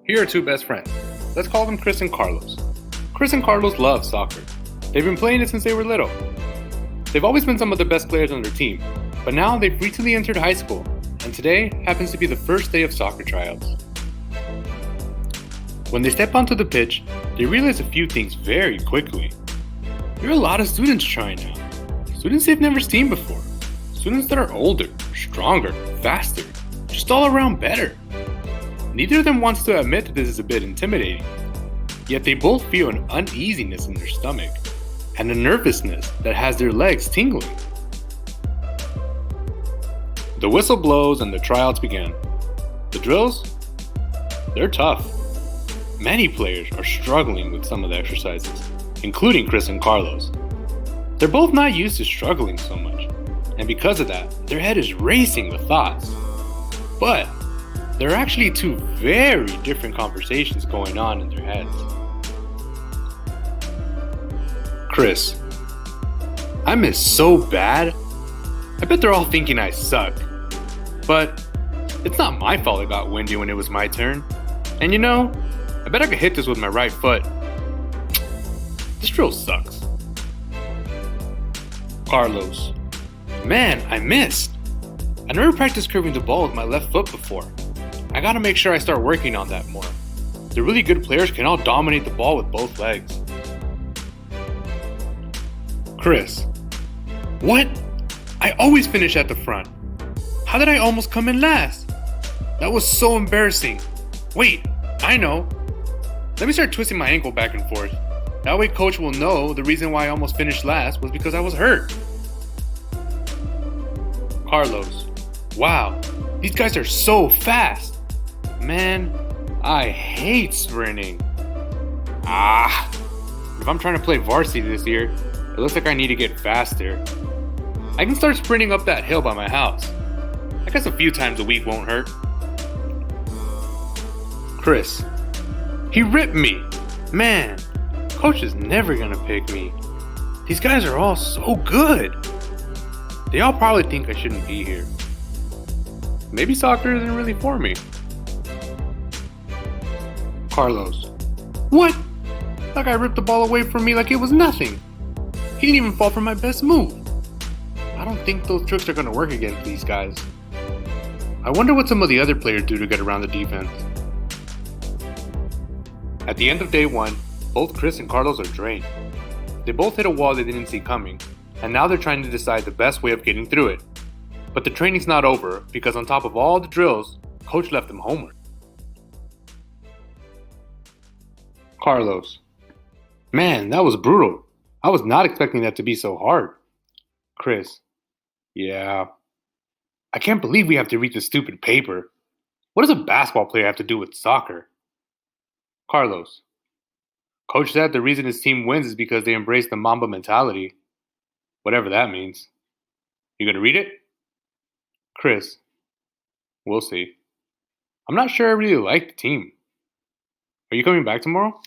Here are two best friends. Let's call them Chris and Carlos. Chris and Carlos love soccer. They've been playing it since they were little. They've always been some of the best players on their team, but now they've recently entered high school, and today happens to be the first day of soccer tryouts. When they step onto the pitch, they realize a few things very quickly. There are a lot of students trying now. Students they've never seen before. Students that are older, stronger, faster, just all around better. Neither of them wants to admit that this is a bit intimidating, yet they both feel an uneasiness in their stomach and a nervousness that has their legs tingling. The whistle blows and the tryouts begin. The drills? They're tough. Many players are struggling with some of the exercises, including Chris and Carlos. They're both not used to struggling so much, and because of that, their head is racing with thoughts. But there are actually two very different conversations going on in their heads. Chris: I miss so bad. I bet they're all thinking I suck. But it's not my fault it got windy when it was my turn. And you know, I bet I could hit this with my right foot. This drill sucks. Carlos: Man, I missed. I never practiced curving the ball with my left foot before. I gotta make sure I start working on that more. The really good players can all dominate the ball with both legs. Chris: What? I always finish at the front. How did I almost come in last? That was so embarrassing. Wait, I know. Let me start twisting my ankle back and forth. That way coach will know the reason why I almost finished last was because I was hurt. Carlos: Wow, these guys are so fast. Man, I hate sprinting. If I'm trying to play varsity this year, it looks like I need to get faster. I can start sprinting up that hill by my house. I guess a few times a week won't hurt. Chris: He ripped me. Man, coach is never gonna pick me. These guys are all so good. They all probably think I shouldn't be here. Maybe soccer isn't really for me. Carlos: What? That guy ripped the ball away from me like it was nothing. He didn't even fall for my best move. I don't think those tricks are gonna work against these guys. I wonder what some of the other players do to get around the defense. At the end of day one, both Chris and Carlos are drained. They both hit a wall they didn't see coming, and now they're trying to decide the best way of getting through it. But the training's not over because on top of all the drills, coach left them homework. Carlos: Man, that was brutal. I was not expecting that to be so hard. Chris: Yeah. I can't believe we have to read this stupid paper. What does a basketball player have to do with soccer? Carlos: Coach said the reason his team wins is because they embrace the Mamba mentality. Whatever that means. You gonna read it? Chris: We'll see. I'm not sure I really like the team. Are you coming back tomorrow?